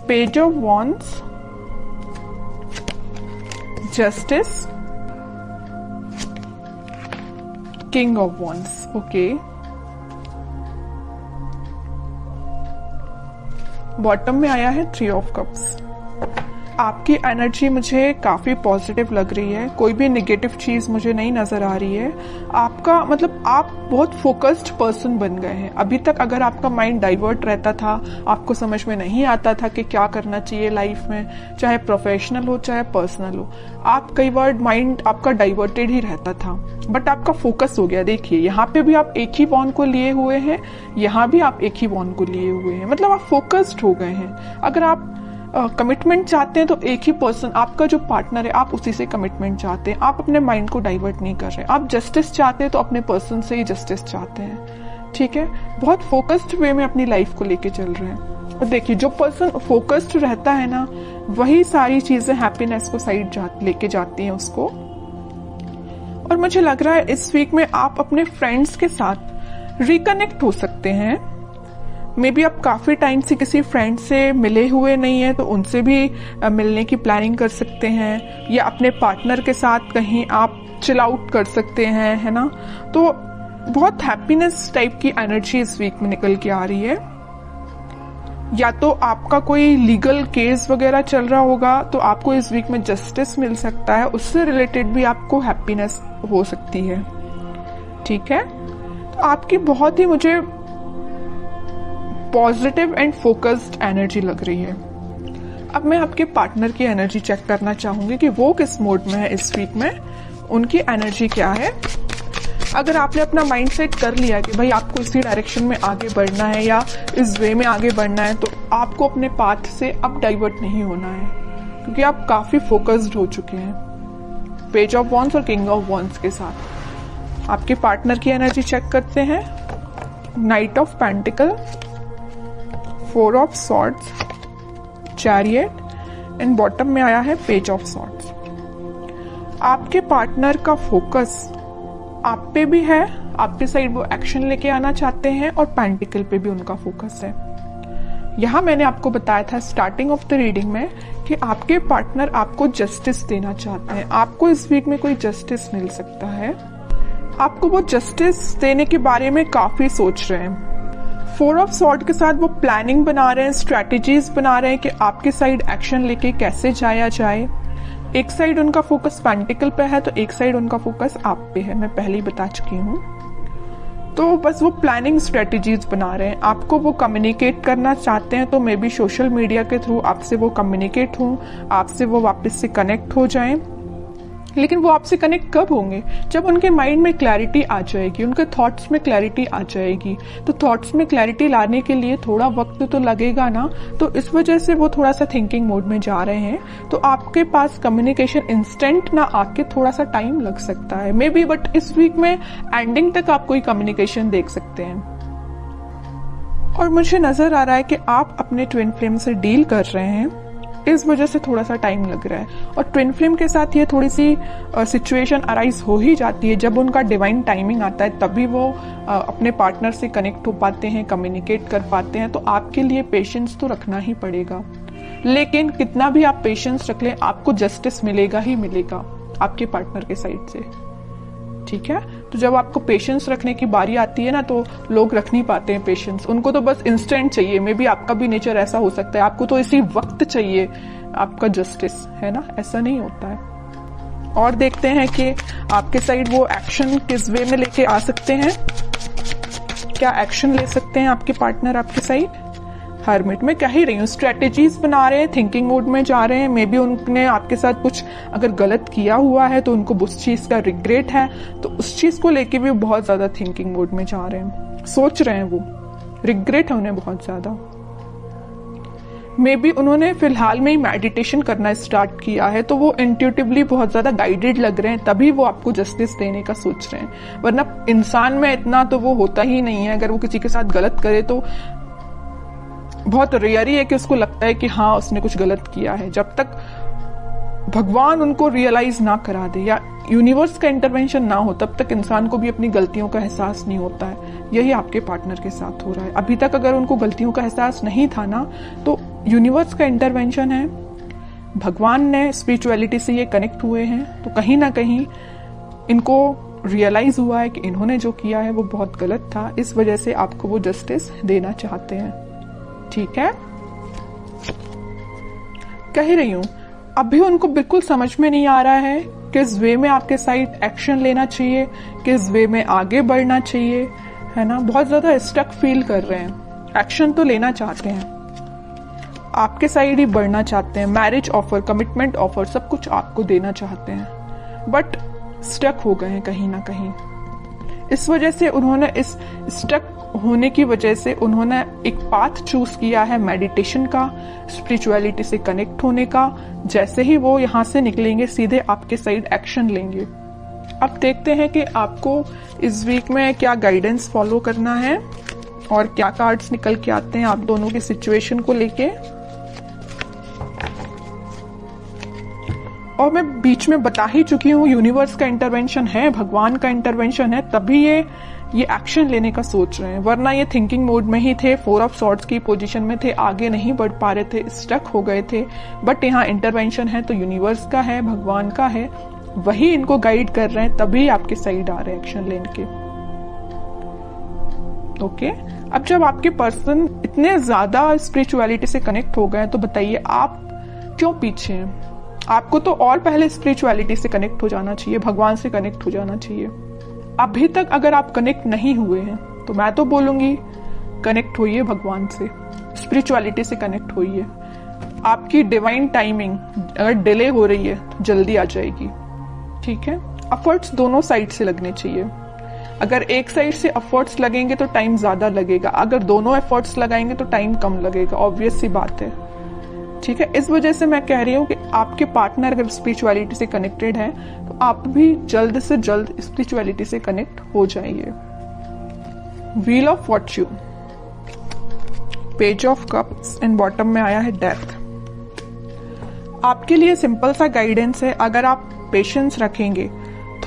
Page of wands, justice, king of wands. Okay, bottom में आया है 3 ऑफ कप्स। आपकी एनर्जी मुझे काफी पॉजिटिव लग रही है, कोई भी नेगेटिव चीज मुझे नहीं नजर आ रही है। आपका मतलब आप बहुत फोकस्ड पर्सन बन गए हैं। अभी तक अगर आपका माइंड डाइवर्ट रहता था, आपको समझ में नहीं आता था कि क्या करना चाहिए लाइफ में, चाहे प्रोफेशनल हो चाहे पर्सनल हो, आप कई बार माइंड आपका डाइवर्टेड ही रहता था, बट आपका फोकस हो गया। देखिए यहाँ पे भी आप एक ही बॉन्ड को लिए हुए हैं, यहाँ भी आप एक ही बॉन्ड को लिए हुए हैं, मतलब आप फोकस्ड हो गए हैं। अगर आप कमिटमेंट चाहते हैं तो एक ही पर्सन, आपका जो पार्टनर है, आप उसी से कमिटमेंट चाहते हैं, आप अपने माइंड को डाइवर्ट नहीं कर रहे। आप जस्टिस चाहते हैं तो अपने पर्सन से ही जस्टिस चाहते हैं, ठीक है। बहुत फोकस्ड वे में अपनी लाइफ को लेके चल रहे हैं। और देखिए जो पर्सन फोकस्ड रहता है ना, वही सारी चीजें हैप्पीनेस को साइड लेके जाती हैं उसको। और मुझे लग रहा है इस वीक में आप अपने फ्रेंड्स के साथ रिकनेक्ट हो सकते हैं। मे बी आप काफी टाइम से किसी फ्रेंड से मिले हुए नहीं है, तो उनसे भी मिलने की प्लानिंग कर सकते हैं, या अपने पार्टनर के साथ कहीं आप चिल आउट कर सकते हैं, है ना। तो बहुत हैप्पीनेस टाइप की एनर्जी इस वीक में निकल के आ रही है। या तो आपका कोई लीगल केस वगैरह चल रहा होगा, तो आपको इस वीक में जस्टिस मिल सकता है, उससे रिलेटेड भी आपको हैप्पीनेस हो सकती है, ठीक है। तो आपकी बहुत ही मुझे पॉजिटिव एंड फोकस्ड एनर्जी लग रही है। अब मैं आपके पार्टनर की एनर्जी चेक करना चाहूंगी कि वो किस मोड में है इस वीक में, उनकी एनर्जी क्या है। अगर आपने अपना माइंड सेट कर लिया कि भाई आपको इसी डायरेक्शन में आगे बढ़ना है या इस वे में आगे बढ़ना है, तो आपको अपने पाथ से अब डाइवर्ट नहीं होना है, क्योंकि आप काफी फोकस्ड हो चुके हैं पेज ऑफ वॉन्ड्स और किंग ऑफ वॉन्ड्स के साथ। आपके पार्टनर की एनर्जी चेक करते हैं। Night of pentacle, 4 of swords, chariot and bottom में आया है पेज ऑफ सॉर्ड्स। आपके पार्टनर का फोकस आप पे भी है, आपके साइड वो एक्शन लेके आना चाहते हैं, और पेंटिकल पे भी उनका फोकस है। यहां मैंने आपको बताया था स्टार्टिंग ऑफ द रीडिंग में कि आपके पार्टनर आपको जस्टिस देना चाहते हैं। आपको इस वीक में कोई जस्टिस मिल सकता है, आपको वो जस्टिस देने के बारे में काफी सोच रहे हैं। 4 ऑफ सॉर्ड के साथ वो प्लानिंग बना रहे हैं, स्ट्रैटेजीज बना रहे हैं कि आपके साइड एक्शन लेके कैसे जाया जाए। एक साइड उनका फोकस पेंटिकल पे है, तो एक साइड उनका फोकस आप पे है, मैं पहले ही बता चुकी हूँ। तो बस वो प्लानिंग स्ट्रेटेजीज बना रहे हैं। आपको वो कम्युनिकेट करना चाहते हैं, तो मे बी सोशल मीडिया के थ्रू आपसे वो कम्युनिकेट हों, आपसे वो वापस से कनेक्ट हो जाएं। लेकिन वो आपसे कनेक्ट कब होंगे? जब उनके माइंड में क्लैरिटी आ जाएगी, उनके थॉट्स में क्लैरिटी आ जाएगी। तो थॉट्स में क्लैरिटी लाने के लिए थोड़ा वक्त तो लगेगा ना, तो इस वजह से वो थोड़ा सा थिंकिंग मोड में जा रहे हैं। तो आपके पास कम्युनिकेशन इंस्टेंट ना आके थोड़ा सा टाइम लग सकता है मे बी, बट इस वीक में एंडिंग तक आप कोई कम्युनिकेशन देख सकते हैं। और मुझे नजर आ रहा है कि आप अपने ट्विन फ्लेम से डील कर रहे हैं, इस वजह से थोड़ा सा टाइम लग रहा है। और ट्विन फ्लेम के साथ ये थोड़ी सी सिचुएशन अराइज हो ही जाती है जब उनका डिवाइन टाइमिंग आता है, तभी वो अपने पार्टनर से कनेक्ट हो पाते हैं, कम्युनिकेट कर पाते हैं। तो आपके लिए पेशेंस तो रखना ही पड़ेगा, लेकिन कितना भी आप पेशेंस रख लें, आपको जस्टिस मिलेगा ही मिलेगा आपके पार्टनर के साइड से, ठीक है। तो जब आपको पेशेंस रखने की बारी आती है ना, तो लोग रख नहीं पाते हैं पेशेंस, उनको तो बस इंस्टेंट चाहिए। मे बी आपका भी नेचर ऐसा हो सकता है, आपको तो इसी वक्त चाहिए आपका जस्टिस, है ना, ऐसा नहीं होता है। और देखते हैं कि आपके साइड वो एक्शन किस वे में लेके आ सकते हैं, क्या एक्शन ले सकते हैं आपके पार्टनर आपके साइड। हर्मिट में कह ही रही हूँ, स्ट्रेटेजीज बना रहे हैं, थिंकिंग मोड में जा रहे हैं। मे बी उनने आपके साथ कुछ अगर गलत किया हुआ है तो उनको उस चीज का रिग्रेट है, तो उस चीज को लेके भी बहुत ज्यादा थिंकिंग मोड में जा रहे हैं, सोच रहे हैं, वो रिग्रेट है उन्हें बहुत ज्यादा। मे बी उन्होंने फिलहाल में ही मेडिटेशन करना स्टार्ट किया है, तो वो इंट्यूटिवली बहुत ज्यादा गाइडेड लग रहे हैं, तभी वो आपको जस्टिस देने का सोच रहे हैं। वरना इंसान में इतना तो वो होता ही नहीं है, अगर वो किसी के साथ गलत करे तो बहुत रेयर ही है कि उसको लगता है कि हाँ उसने कुछ गलत किया है। जब तक भगवान उनको रियलाइज ना करा दे या यूनिवर्स का इंटरवेंशन ना हो, तब तक इंसान को भी अपनी गलतियों का एहसास नहीं होता है। यही आपके पार्टनर के साथ हो रहा है। अभी तक अगर उनको गलतियों का एहसास नहीं था ना, तो यूनिवर्स का इंटरवेंशन है, भगवान ने स्पिरिचुअलिटी से ये कनेक्ट हुए हैं, तो कहीं ना कहीं इनको रियलाइज हुआ है कि इन्होंने जो किया है वो बहुत गलत था, इस वजह से आपको वो जस्टिस देना चाहते हैं। ठीक है, कह रही हूं अभी उनको बिल्कुल समझ में नहीं आ रहा है किस वे में आपके साइड एक्शन लेना चाहिए, किस वे में आगे बढ़ना चाहिए, है ना। बहुत ज्यादा स्टक फील कर रहे हैं। एक्शन तो लेना चाहते हैं, आपके साइड ही बढ़ना चाहते हैं, मैरिज ऑफर, कमिटमेंट ऑफर, सब कुछ आपको देना चाहते हैं, बट स्टक हो गए हैं कहीं ना कहीं। इस वजह से उन्होंने, इस स्टक होने की वजह से उन्होंने एक पाथ चूज किया है मेडिटेशन का, स्पिरिचुअलिटी से कनेक्ट होने का। जैसे ही वो यहाँ से निकलेंगे सीधे आपके साइड एक्शन लेंगे। अब देखते हैं कि आपको इस वीक में क्या गाइडेंस फॉलो करना है और क्या कार्ड्स निकल के आते हैं आप दोनों की सिचुएशन को लेके। और मैं बीच में बता ही चुकी हूँ, यूनिवर्स का इंटरवेंशन है, भगवान का इंटरवेंशन है, तभी ये एक्शन लेने का सोच रहे हैं, वरना ये थिंकिंग मोड में ही थे, 4 ऑफ सॉर्ड्स की पोजीशन में थे, आगे नहीं बढ़ पा रहे थे, स्टक हो गए थे। बट यहाँ इंटरवेंशन है तो यूनिवर्स का है, भगवान का है, वही इनको गाइड कर रहे हैं, तभी आपके साइड आ रहे हैं एक्शन लेने के। ओके, अब जब आपके पर्सन इतने ज्यादा स्पिरिचुअलिटी से कनेक्ट हो गए तो बताइए आप क्यों पीछे हैं? आपको तो और पहले स्पिरिचुअलिटी से कनेक्ट हो जाना चाहिए, भगवान से कनेक्ट हो जाना चाहिए। अभी तक अगर आप कनेक्ट नहीं हुए हैं तो मैं तो बोलूंगी कनेक्ट होइए भगवान से, स्पिरिचुअलिटी से कनेक्ट होइए। आपकी डिवाइन टाइमिंग अगर डिले हो रही है तो जल्दी आ जाएगी। ठीक है, एफर्ट्स दोनों साइड से लगने चाहिए। अगर एक साइड से एफर्ट्स लगेंगे तो टाइम ज्यादा लगेगा, अगर दोनों एफर्ट्स लगाएंगे तो टाइम कम लगेगा, ऑब्वियस सी बात है। ठीक है, इस वजह से मैं कह रही हूँ कि आपके पार्टनर अगर स्पिरिचुअलिटी से कनेक्टेड है तो आप भी जल्द से जल्द स्पिरिचुअलिटी से कनेक्ट हो जाइए। Wheel of Fortune, page of cups and bottom में आया है डेथ। आपके लिए सिंपल सा गाइडेंस है, अगर आप पेशेंस रखेंगे,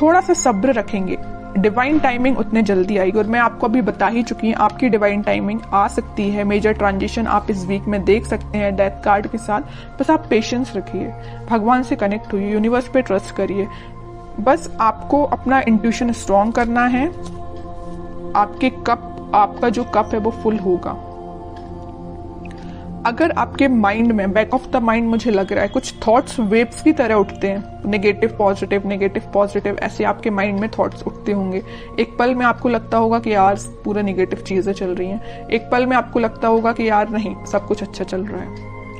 थोड़ा सा सब्र रखेंगे, डिवाइन टाइमिंग उतने जल्दी आएगी। और मैं आपको अभी बता ही चुकी हूँ आपकी डिवाइन टाइमिंग आ सकती है, मेजर ट्रांजिशन आप इस वीक में देख सकते हैं डेथ कार्ड के साथ। बस आप पेशेंस रखिए, भगवान से कनेक्ट हुई, यूनिवर्स पे ट्रस्ट करिए। बस आपको अपना इंट्यूशन स्ट्रॉन्ग करना है, आपका जो कप है वो फुल होगा। अगर आपके माइंड में, बैक ऑफ द माइंड मुझे लग रहा है कुछ थॉट्स वेव्स की तरह उठते हैं, नेगेटिव पॉजिटिव, ऐसे आपके माइंड में थॉट्स उठते होंगे। एक पल में आपको लगता होगा कि यार पूरा नेगेटिव चीजें चल रही हैं, एक पल में आपको लगता होगा कि यार नहीं सब कुछ अच्छा चल रहा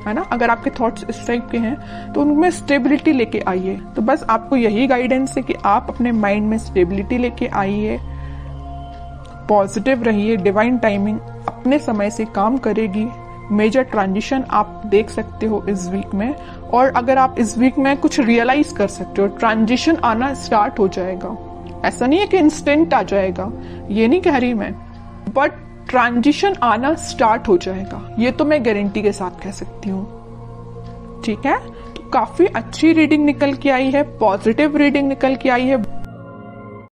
है ना। अगर आपके थॉट्स इस टाइप के हैं तो उनमें स्टेबिलिटी लेके आइए। तो बस आपको यही गाइडेंस है कि आप अपने माइंड में स्टेबिलिटी लेके आइए, पॉजिटिव रहिए, डिवाइन टाइमिंग अपने समय से काम करेगी। मेजर ट्रांजिशन आप देख सकते हो इस वीक में, और अगर आप इस वीक में कुछ रियलाइज कर सकते हो, ट्रांजिशन आना स्टार्ट हो जाएगा। ऐसा नहीं है कि इंस्टेंट आ जाएगा, ये नहीं कह रही मैं, बट ट्रांजिशन आना स्टार्ट हो जाएगा, ये तो मैं गारंटी के साथ कह सकती हूँ। ठीक है, तो काफी अच्छी रीडिंग निकल के आई है, पॉजिटिव रीडिंग निकल के आई है।